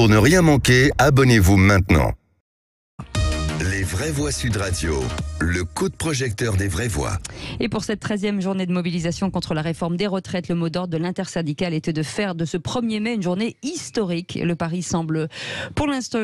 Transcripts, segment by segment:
Pour ne rien manquer, abonnez-vous maintenant. Les Vraies Voix Sud Radio, le coup de projecteur des vraies voix. Et pour cette 13e journée de mobilisation contre la réforme des retraites, le mot d'ordre de l'intersyndicale était de faire de ce 1er mai une journée historique. Le pari semble pour l'instant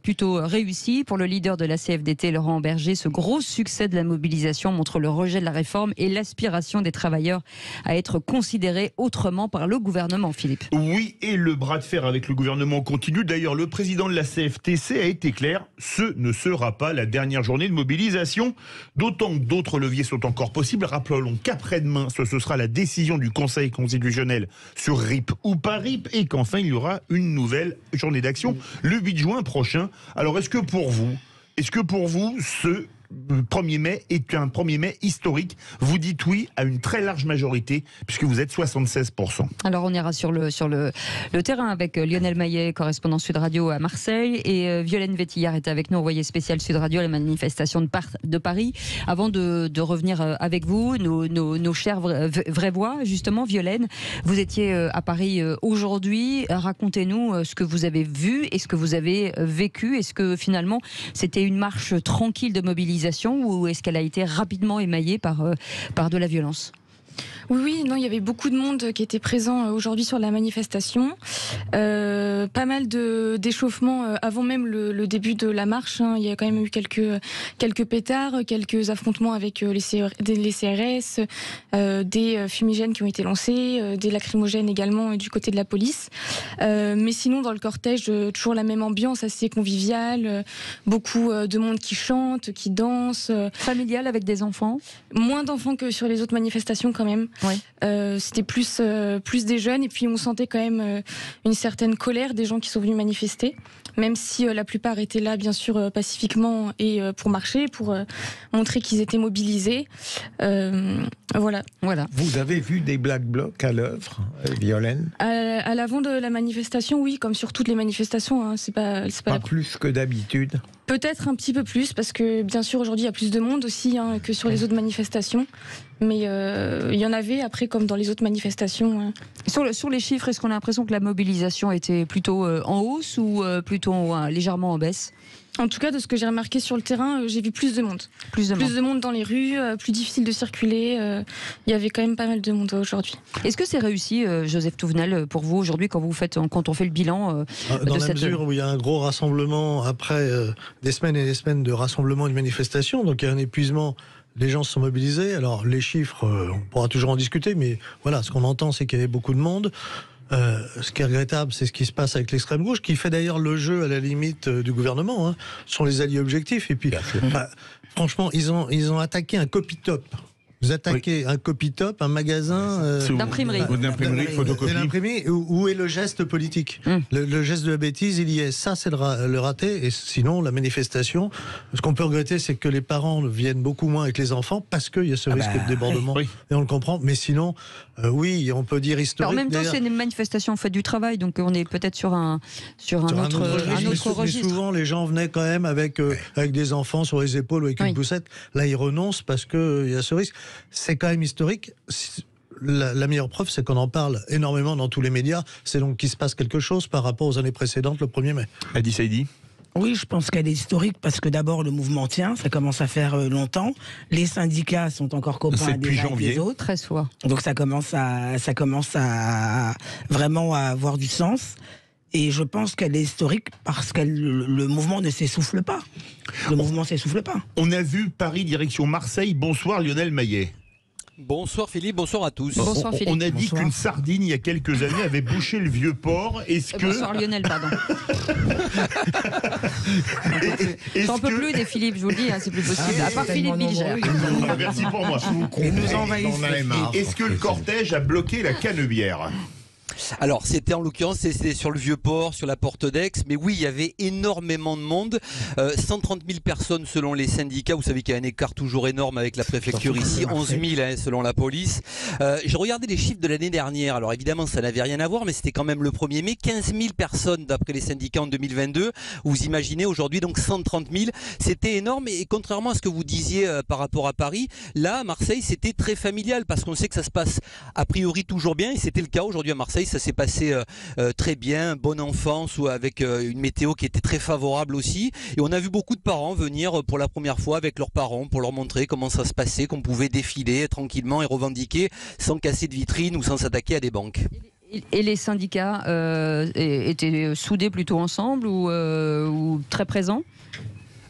plutôt réussi. Pour le leader de la CFDT, Laurent Berger, ce gros succès de la mobilisation montre le rejet de la réforme et l'aspiration des travailleurs à être considérés autrement par le gouvernement, Philippe. Oui, et le bras de fer avec le gouvernement continue. D'ailleurs, le président de la CFTC a été clair, ce ne sera pas la dernière journée de mobilisation, d'autant que d'autres leviers sont encore possibles. Rappelons qu'après-demain, ce sera la décision du Conseil constitutionnel sur RIP ou pas RIP, et qu'enfin il y aura une nouvelle journée d'action le 8 juin prochain. Alors est-ce que pour vous, ce 1er mai est un 1er mai historique? Vous dites oui à une très large majorité, puisque vous êtes 76%. Alors on ira sur le terrain avec Lionel Maillet, correspondant Sud Radio à Marseille, et Violaine Vétillard est avec nous, envoyée spéciale Sud Radio à la manifestation de Paris. Avant de revenir avec vous, nos chères vraies voix, justement, Violaine, vous étiez à Paris aujourd'hui. Racontez-nous ce que vous avez vu et ce que vous avez vécu. Est-ce que finalement c'était une marche tranquille de mobilisation, ou est-ce qu'elle a été rapidement émaillée par de la violence ? Oui, non, il y avait beaucoup de monde qui était présent aujourd'hui sur la manifestation. Pas mal d'échauffements avant même le début de la marche. Il y a quand même eu quelques pétards, quelques affrontements avec les CRS, des fumigènes qui ont été lancés, des lacrymogènes également du côté de la police. Mais sinon, dans le cortège, toujours la même ambiance assez conviviale, beaucoup de monde qui chante, qui danse. Familial avec des enfants ? Moins d'enfants que sur les autres manifestations quand même. Ouais. C'était plus des jeunes, et puis on sentait quand même une certaine colère des gens qui sont venus manifester, même si la plupart étaient là bien sûr pacifiquement et pour marcher, pour montrer qu'ils étaient mobilisés. Voilà. Vous avez vu des Black Blocs à l'œuvre, Violaine? À l'avant de la manifestation, oui, comme sur toutes les manifestations, hein, c'est pas plus que d'habitude. Peut-être un petit peu plus, parce que bien sûr aujourd'hui il y a plus de monde aussi que sur les autres manifestations, mais il y en avait après comme dans les autres manifestations. Sur les chiffres, est-ce qu'on a l'impression que la mobilisation était plutôt en hausse ou plutôt légèrement en baisse ? En tout cas, de ce que j'ai remarqué sur le terrain, j'ai vu plus de monde. Plus de monde dans les rues, plus difficile de circuler. Il y avait quand même pas mal de monde aujourd'hui. Est-ce que c'est réussi, Joseph Touvenel, pour vous aujourd'hui, quand on fait le bilan dans la mesure où il y a un gros rassemblement après des semaines et des semaines de rassemblement et de manifestations, donc il y a un épuisement. Les gens se sont mobilisés. Alors les chiffres, on pourra toujours en discuter, mais voilà, ce qu'on entend, c'est qu'il y avait beaucoup de monde. Ce qui est regrettable, c'est ce qui se passe avec l'extrême gauche, qui fait d'ailleurs le jeu à la limite du gouvernement. Ce sont les alliés objectifs. Et puis, franchement, ils ont attaqué un copy-top. Vous attaquez un copy-top, un magasin d'imprimerie, photocopie. Où est le geste politique? Le geste de la bêtise, il y est. Ça, c'est le raté. Et sinon, la manifestation, ce qu'on peut regretter, c'est que les parents viennent beaucoup moins avec les enfants parce qu'il y a ce risque de débordement. Et on le comprend. Mais sinon, oui, on peut dire historique. Alors, en même temps, c'est une manifestation en fait du travail, donc on est peut-être sur un autre registre. Mais souvent, les gens venaient quand même avec des enfants sur les épaules ou avec une poussette. Là, ils renoncent parce qu'il y a ce risque. C'est quand même historique. La meilleure preuve, c'est qu'on en parle énormément dans tous les médias. C'est donc qu'il se passe quelque chose par rapport aux années précédentes, le 1er mai. Adi Saïdi. Oui, je pense qu'elle est historique parce que d'abord le mouvement tient, ça commence à faire longtemps. Les syndicats sont encore copains des uns et des autres. 13 fois. Donc ça commence à vraiment à avoir du sens. Et je pense qu'elle est historique parce que le mouvement ne s'essouffle pas. On a vu Paris direction Marseille. Bonsoir Lionel Maillet. Bonsoir Philippe, bonsoir à tous. Bonsoir Philippe. On a dit qu'une sardine il y a quelques années avait bouché le vieux port. Bonsoir Lionel, pardon. J'en peux plus des Philippe, je vous le dis, c'est plus possible. À part Philippe Bilger. Merci pour moi. Et nous envahissons. Est-ce que le cortège a bloqué la Canebière? Alors, c'était en l'occurrence, c'était sur le Vieux-Port, sur la porte d'Aix, mais oui, il y avait énormément de monde, 130 000 personnes selon les syndicats, vous savez qu'il y a un écart toujours énorme avec la préfecture ici, 11 000 selon la police. J'ai regardé les chiffres de l'année dernière, alors évidemment ça n'avait rien à voir, mais c'était quand même le 1er mai, 15 000 personnes d'après les syndicats en 2022, vous imaginez aujourd'hui donc 130 000, c'était énorme, et contrairement à ce que vous disiez par rapport à Paris, là à Marseille c'était très familial, parce qu'on sait que ça se passe a priori toujours bien, et c'était le cas aujourd'hui à Marseille. Marseille, ça s'est passé très bien, bonne enfance, ou avec une météo qui était très favorable aussi. Et on a vu beaucoup de parents venir pour la première fois avec leurs parents pour leur montrer comment ça se passait, qu'on pouvait défiler tranquillement et revendiquer sans casser de vitrine ou sans s'attaquer à des banques. Et les syndicats étaient soudés plutôt ensemble ou très présents ?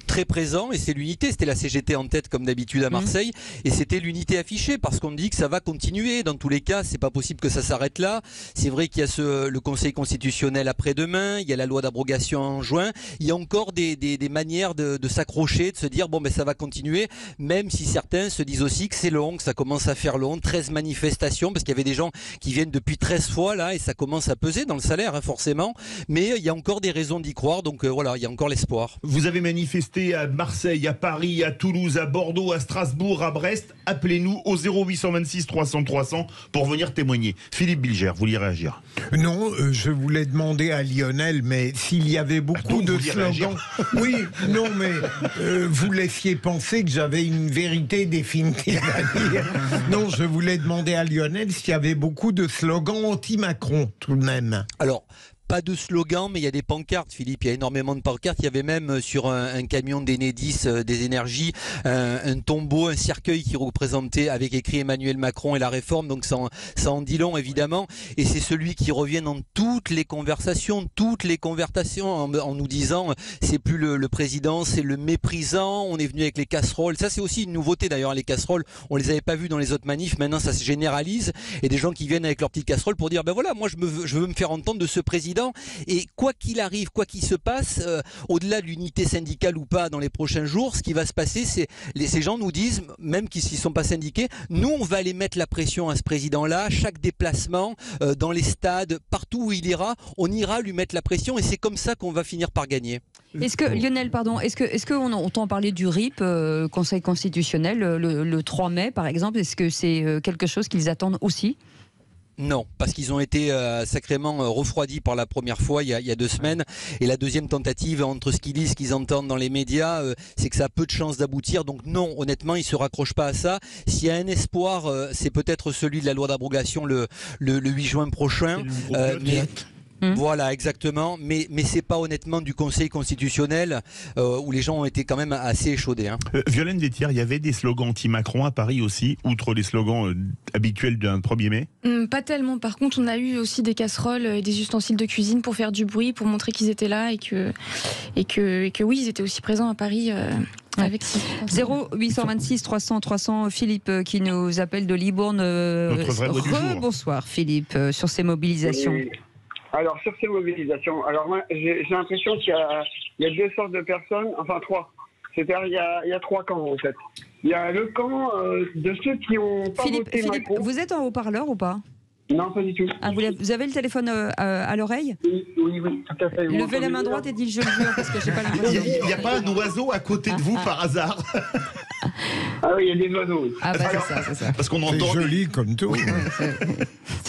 Très présent, et c'est l'unité, c'était la CGT en tête comme d'habitude à Marseille, et c'était l'unité affichée parce qu'on dit que ça va continuer. Dans tous les cas, c'est pas possible que ça s'arrête là. C'est vrai qu'il y a le Conseil constitutionnel après-demain, il y a la loi d'abrogation en juin, il y a encore des manières de s'accrocher, de se dire bon ben ça va continuer, même si certains se disent aussi que c'est long, que ça commence à faire long, 13 manifestations, parce qu'il y avait des gens qui viennent depuis 13 fois là, et ça commence à peser dans le salaire forcément, mais il y a encore des raisons d'y croire, donc voilà, il y a encore l'espoir. Vous avez manifesté à Marseille, à Paris, à Toulouse, à Bordeaux, à Strasbourg, à Brest. Appelez-nous au 0826 300 300 pour venir témoigner. Philippe Bilger, vous vouliez réagir? Non, je voulais demander à Lionel, mais s'il y avait beaucoup de slogans... Oui, non, mais vous laissiez penser que j'avais une vérité définitive à dire. Non, je voulais demander à Lionel s'il y avait beaucoup de slogans anti-Macron, tout de même. Alors, pas de slogan, mais il y a des pancartes, Philippe. Il y a énormément de pancartes. Il y avait même sur un camion d'Enedis des énergies un tombeau, un cercueil qui représentait avec écrit Emmanuel Macron et la réforme. Donc ça en dit long, évidemment. Et c'est celui qui revient dans toutes les conversations en nous disant c'est plus le président, c'est le méprisant. On est venu avec les casseroles. Ça c'est aussi une nouveauté d'ailleurs. Les casseroles, on les avait pas vues dans les autres manifs. Maintenant ça se généralise. Et des gens qui viennent avec leurs petites casseroles pour dire ben voilà, moi je veux me faire entendre de ce président. Et quoi qu'il arrive, quoi qu'il se passe, au-delà de l'unité syndicale ou pas dans les prochains jours, ce qui va se passer, c'est ces gens nous disent, même s'ils ne sont pas syndiqués, nous on va aller mettre la pression à ce président-là, chaque déplacement, dans les stades, partout où il ira, on ira lui mettre la pression et c'est comme ça qu'on va finir par gagner. Est-ce que, Lionel, pardon, est-ce qu'on entend parler du RIP, Conseil constitutionnel, le 3 mai par exemple, est-ce que c'est quelque chose qu'ils attendent aussi ? Non, parce qu'ils ont été sacrément refroidis par la première fois il y a 2 semaines, et la deuxième tentative entre ce qu'ils disent, ce qu'ils entendent dans les médias, c'est que ça a peu de chances d'aboutir. Donc non, honnêtement, ils se raccrochent pas à ça. S'il y a un espoir, c'est peut-être celui de la loi d'abrogation le 8 juin prochain. Voilà, exactement. Mais c'est pas honnêtement du Conseil constitutionnel où les gens ont été quand même assez échaudés. Violaine Vétillard, il y avait des slogans anti-Macron à Paris aussi, outre les slogans habituels d'un 1er mai? Pas tellement. Par contre, on a eu aussi des casseroles et des ustensiles de cuisine pour faire du bruit, pour montrer qu'ils étaient là et que oui, ils étaient aussi présents à Paris. Avec 0826 300 300, Philippe qui nous appelle de Libourne. Notre vraie voix du jour. Bonsoir Philippe, sur ces mobilisations. Alors, sur ces mobilisations, alors moi, j'ai l'impression qu'il y a 2 sortes de personnes, enfin 3. C'est-à-dire, il y a 3 camps, en fait. Il y a le camp de ceux qui ont pas voté Macron. Vous êtes en haut-parleur ou pas? Non, pas du tout. Ah, vous avez le téléphone à l'oreille? Oui, tout à fait. Levez la main droite et dites je le jure, parce que j'ai pas l'impression. Il n'y a pas un oiseau à côté de vous par hasard? Ah oui, il y a des oiseaux. Ah bah c'est ça. Parce qu'on entend... C'est joli comme tout.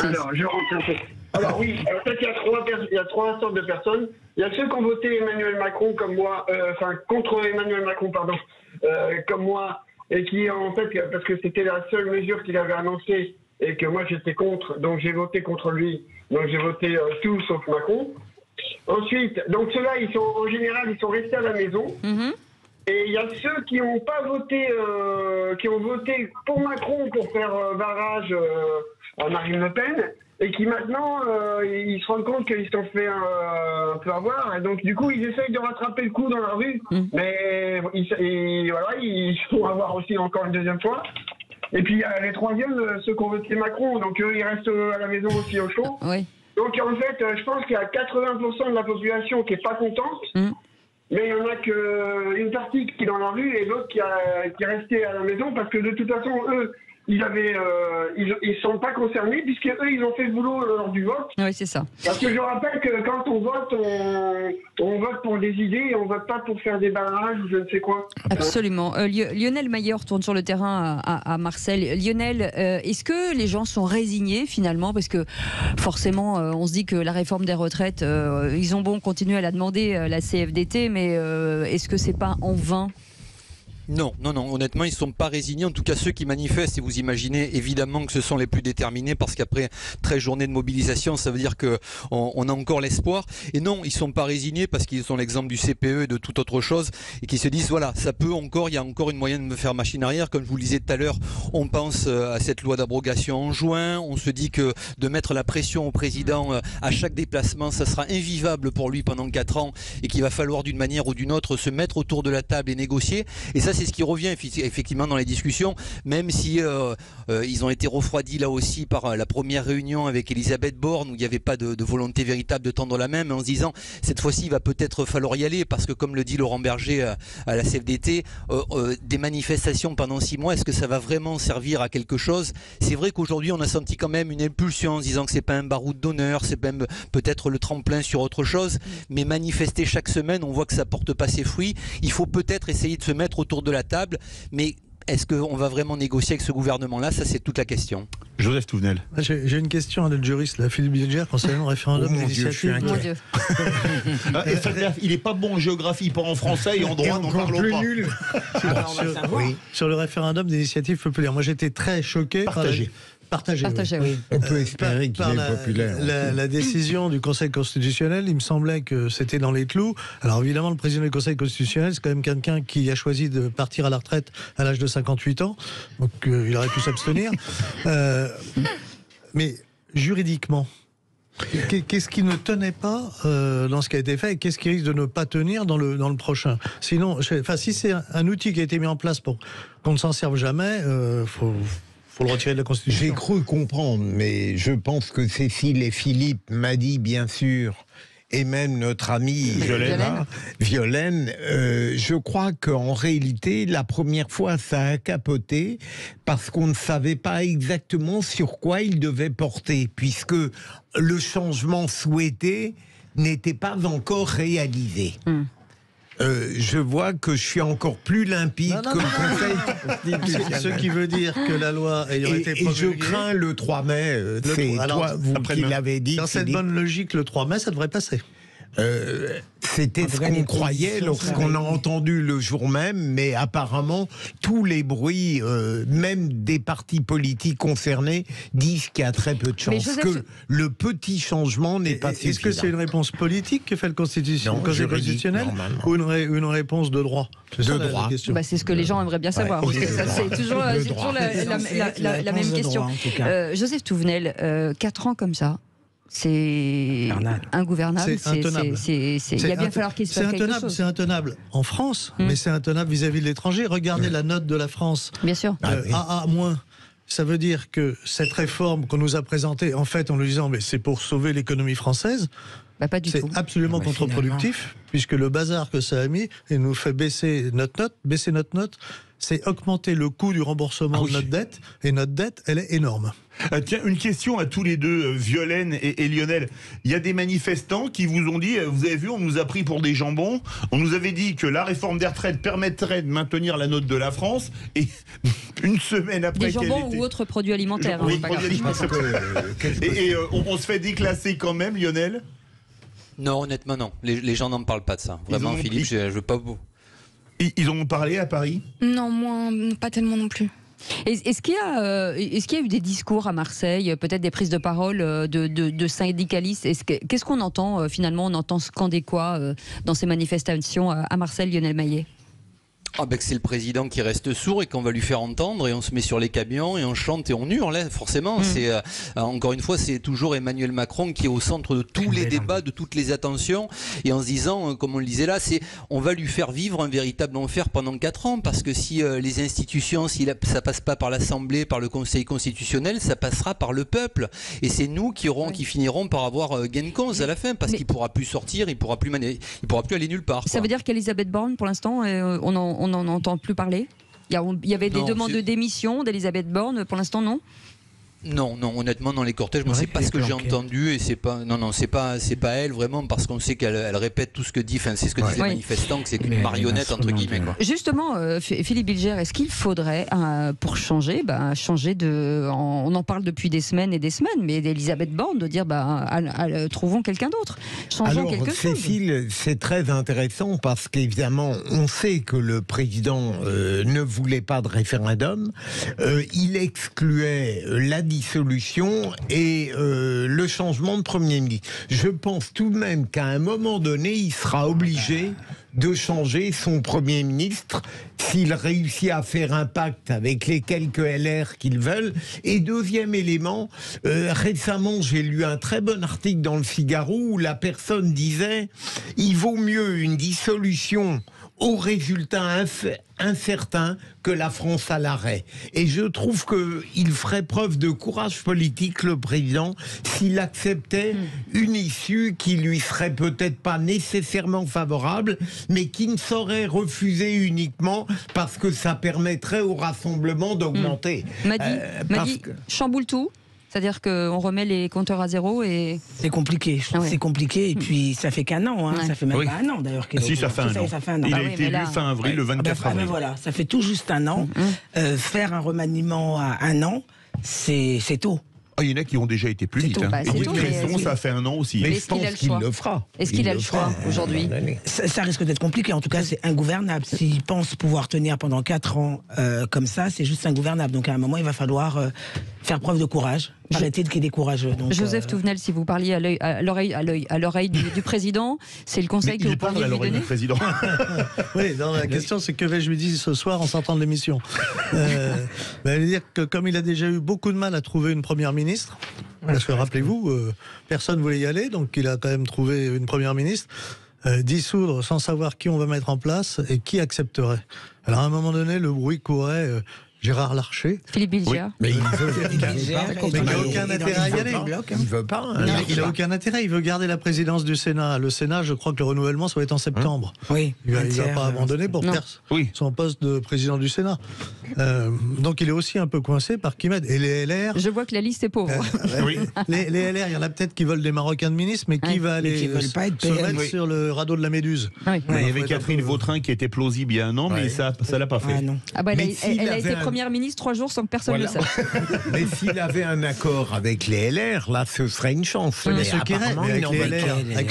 Alors, je rentre un peu. Alors oui, en fait, il y a 3 sortes de personnes. Il y a ceux qui ont voté Emmanuel Macron comme moi, contre Emmanuel Macron, pardon, comme moi, et qui en fait, parce que c'était la seule mesure qu'il avait annoncée, et que moi j'étais contre, donc j'ai voté contre lui, donc j'ai voté tout sauf Macron. Ensuite, donc ceux-là, en général, ils sont restés à la maison. Et il y a ceux qui n'ont pas voté, qui ont voté pour Macron pour faire barrage à Marine Le Pen, et qui maintenant, ils se rendent compte qu'ils se sont fait un peu avoir, et donc du coup, ils essayent de rattraper le coup dans la rue, mais voilà, ils vont avoir aussi encore une deuxième fois. Et puis les troisièmes, ceux qui ont voté Macron, donc eux, ils restent à la maison aussi au chaud. Oui. Donc en fait, je pense qu'il y a 80% de la population qui n'est pas contente. Mais il y en a qu'une partie qui est dans la rue et l'autre qui est restée à la maison parce que de toute façon, eux, ils sont pas concernés puisque eux, ils ont fait le boulot lors du vote. Oui, c'est ça. Parce que je rappelle que quand on vote, on vote pour des idées et on vote pas pour faire des barrages ou je ne sais quoi. Absolument. Lionel Maillet retourne sur le terrain à Marseille. Lionel, est-ce que les gens sont résignés finalement? Parce que forcément, on se dit que la réforme des retraites, ils ont bon continuer à la demander, la CFDT, mais est-ce que c'est pas en vain? Non, honnêtement, ils ne sont pas résignés. En tout cas, ceux qui manifestent, et vous imaginez évidemment que ce sont les plus déterminés, parce qu'après 13 journées de mobilisation, ça veut dire qu'on a encore l'espoir. Et non, ils ne sont pas résignés parce qu'ils ont l'exemple du CPE et de toute autre chose, et qui se disent, voilà, ça peut encore, il y a encore une moyenne de me faire machine arrière. Comme je vous le disais tout à l'heure, on pense à cette loi d'abrogation en juin, on se dit que de mettre la pression au président à chaque déplacement, ça sera invivable pour lui pendant 4 ans, et qu'il va falloir d'une manière ou d'une autre se mettre autour de la table et négocier. Et ça, c'est ce qui revient effectivement dans les discussions, même si ils ont été refroidis là aussi par la première réunion avec Elisabeth Borne, où il n'y avait pas de volonté véritable de tendre la main, mais en se disant, cette fois-ci, il va peut-être falloir y aller, parce que comme le dit Laurent Berger à la CFDT, des manifestations pendant 6 mois, est-ce que ça va vraiment servir à quelque chose? C'est vrai qu'aujourd'hui, on a senti quand même une impulsion en se disant que c'est pas un baroud d'honneur, c'est même peut-être le tremplin sur autre chose, mais manifester chaque semaine, on voit que ça porte pas ses fruits. Il faut peut-être essayer de se mettre autour de la table, mais est-ce qu'on va vraiment négocier avec ce gouvernement-là? Ça, c'est toute la question. Joseph Touvenel. J'ai une question à notre juriste, là, Philippe Bilger, concernant le référendum d'initiative. Mon Dieu. Il n'est pas bon en géographie, pas en français et en droit, n'en parlons pas. Nul. Sur le référendum d'initiative populaire. Moi, j'étais très choqué. Partagé, oui. On peut espérer qu'il est populaire. La décision du Conseil constitutionnel, il me semblait que c'était dans les clous. Alors évidemment, le président du Conseil constitutionnel, c'est quand même quelqu'un qui a choisi de partir à la retraite à l'âge de 58 ans. Donc il aurait pu s'abstenir. Mais juridiquement, qu'est-ce qui ne tenait pas dans ce qui a été fait, et qu'est-ce qui risque de ne pas tenir dans le prochain? Sinon, si c'est un outil qui a été mis en place pour qu'on ne s'en serve jamais, faut le retirer de la Constitution. J'ai cru comprendre, mais je pense que Cécile et Philippe m'a dit, bien sûr, et même notre amie Violaine, je crois qu'en réalité, la première fois, ça a capoté parce qu'on ne savait pas exactement sur quoi il devait porter, puisque le changement souhaité n'était pas encore réalisé. Je vois que je suis encore plus limpide que le Conseil constitutionnel. Ce qui veut dire que la loi ayant été promulguée... Et je crains le 3 mai, c'est toi, vous qui l'avez dit. Dans cette bonne logique, le 3 mai, ça devrait passer. C'était ce qu'on croyait lorsqu'on a entendu le jour même, mais apparemment tous les bruits, même des partis politiques concernés, disent qu'il y a très peu de chances que le petit changement n'est pas suffisant. Est-ce que c'est une réponse politique que fait le Conseil constitutionnel ou une réponse de droit? De droit. C'est ce que les gens aimeraient bien savoir. C'est toujours la même question. Joseph Touvenel, 4 ans comme ça, c'est ingouvernable. C'est intenable. Il va bien falloir qu'il se passe quelque chose. C'est intenable en France, mais c'est intenable vis-à-vis de l'étranger. Regardez la note de la France. Bien sûr. AA-. Ça veut dire que cette réforme qu'on nous a présentée, en fait, en nous disant mais c'est pour sauver l'économie française, c'est absolument contre-productif, puisque le bazar que ça a mis et nous fait baisser notre note, c'est augmenter le coût du remboursement de notre dette, et notre dette, elle est énorme. Tiens, une question à tous les deux, Violaine et Lionel. Il y a des manifestants qui vous ont dit, vous avez vu, on nous a pris pour des jambons, on nous avait dit que la réforme des retraites permettrait de maintenir la note de la France, et une semaine après... Des jambons ou autres produits alimentaires. Oui, produits alimentaires. Et on se fait déclasser quand même, Lionel? Non, honnêtement, non. Les gens n'en parlent pas de ça. Vraiment, Philippe, je veux pas vous... Ils en ont parlé à Paris? Non, moi, pas tellement non plus. Est-ce qu'il y a eu des discours à Marseille, peut-être des prises de parole de syndicalistes? Qu'est-ce qu'on entend finalement? On entend scander quoi dans ces manifestations à Marseille, Lionel Maillet? Que c'est le président qui reste sourd et qu'on va lui faire entendre, et on se met sur les camions et on chante et on hurle, forcément. C'est encore une fois, c'est toujours Emmanuel Macron qui est au centre de tous les débats, de toutes les attentions, et en se disant, comme on le disait là, on va lui faire vivre un véritable enfer pendant 4 ans, parce que si les institutions, si ça passe pas par l'Assemblée, par le Conseil constitutionnel, ça passera par le peuple, et c'est nous qui finirons par avoir gain de cause à la fin, parce qu'il pourra plus sortir, il pourra plus aller nulle part. Ça veut dire qu'Elisabeth Borne, pour l'instant, on n'en entend plus parler? Il y avait des demandes de démission d'Elisabeth Borne, pour l'instant non? Non, honnêtement, dans les cortèges, moi, c'est pas ce que j'ai entendu et c'est pas elle vraiment, parce qu'on sait qu'elle répète tout ce que dit, c'est ce que disent les manifestants, que c'est qu'une marionnette entre guillemets. Quoi. Justement, Philippe Bilger, est-ce qu'il faudrait, pour changer de, on en parle depuis des semaines et des semaines, mais d'Elisabeth Borne de dire, trouvons quelqu'un d'autre, changeons quelque chose. Cécile, c'est très intéressant parce qu'évidemment, on sait que le président ne voulait pas de référendum, il excluait la dissolution et le changement de Premier ministre. Je pense tout de même qu'à un moment donné, il sera obligé de changer son Premier ministre s'il réussit à faire un pacte avec les quelques LR qu'ils veulent. Et deuxième élément, récemment j'ai lu un très bon article dans le Figaro où la personne disait « Il vaut mieux une dissolution au résultat incertain que la France à l'arrêt ». Et je trouve qu'il ferait preuve de courage politique, le président, s'il acceptait une issue qui lui serait peut-être pas nécessairement favorable, mais qui ne saurait refuser uniquement parce que ça permettrait au rassemblement d'augmenter. Madi chamboule tout. C'est-à-dire qu'on remet les compteurs à zéro et... C'est compliqué, c'est compliqué. Et puis, ça fait qu'un an, ça fait même pas un an d'ailleurs. Si, ça fait un an. Il a été élu fin avril, le 24 avril. Voilà, ça fait tout juste un an. Faire un remaniement à un an, c'est tôt. Il y en a qui ont déjà été plus vite. Louis Cresson, ça fait un an aussi. Mais je pense qu'il le fera. Est-ce qu'il a le choix aujourd'hui ? Ça risque d'être compliqué. En tout cas, c'est ingouvernable. S'il pense pouvoir tenir pendant 4 ans comme ça, c'est juste ingouvernable. Donc à un moment, il va falloir faire preuve de courage. Arrêtez de qu'il est décourageux. Donc, Joseph Touvenel, si vous parliez à l'oreille du président, c'est le conseil que vous pourriez lui donner. Oui, la question c'est que vais-je lui dire ce soir en sortant de l'émission. Elle veut dire que comme il a déjà eu beaucoup de mal à trouver une première ministre, parce que rappelez-vous, personne ne voulait y aller, donc il a quand même trouvé une première ministre. Dissoudre sans savoir qui on va mettre en place et qui accepterait. Alors à un moment donné, le bruit courait. Gérard Larcher. Philippe Bilger. Mais il n'a aucun intérêt à y aller. Il veut pas. Il n'a aucun intérêt. Il veut garder la présidence du Sénat. Le Sénat, je crois que le renouvellement, ça va être en septembre. Oui. Il ne va pas abandonner pour faire son poste de président du Sénat. Donc il est aussi un peu coincé par qui mettre. Et les LR. Je vois que la liste est pauvre. Les LR, il y en a peut-être qui veulent des Marocains de ministres, mais qui va aller se mettre sur le radeau de la Méduse. Il y avait Catherine Vautrin qui était plausible il y a un an, mais ça ne l'a pas fait. Elle a été première ministre 3 jours sans que personne le sache. Mais s'il avait un accord avec les LR, là, ce serait une chance. Avec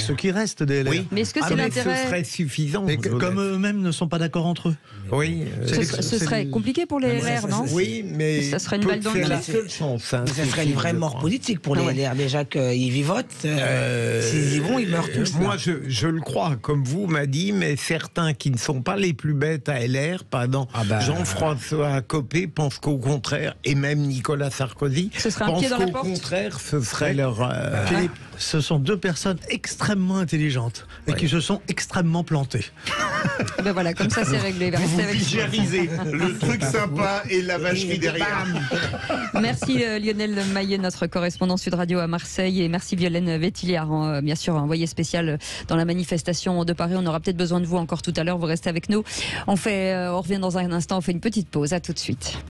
ceux qui restent des LR. Mais est-ce que c'est l'intérêt ? Ce serait suffisant. Mais comme eux-mêmes ne sont pas d'accord entre eux. Oui. Ce serait compliqué pour les LR, non ? Oui, mais ça serait une balle dans le pied. C'est la seule chance. Ça serait une vraie mort politique pour les LR. Déjà qu'ils vivotent, s'ils y vont, ils meurent tous. Moi, je le crois, comme vous m'a dit, mais certains qui ne sont pas les plus bêtes à LR, pardon, Jean-François Copé pense qu'au contraire, et même Nicolas Sarkozy, pense qu'au contraire, ce serait leur... Philippe, ce sont 2 personnes extrêmement intelligentes et qui se sont extrêmement plantées. Ben voilà, comme ça c'est réglé. Vous vulgarisez le truc sympa et la vacherie derrière. Merci Lionel Maillet, notre correspondant Sud Radio à Marseille, et merci Violaine Vétillard, bien sûr envoyé spécial dans la manifestation de Paris. On aura peut-être besoin de vous encore tout à l'heure, vous restez avec nous. On revient dans un instant, on fait une petite pause, à tout de suite.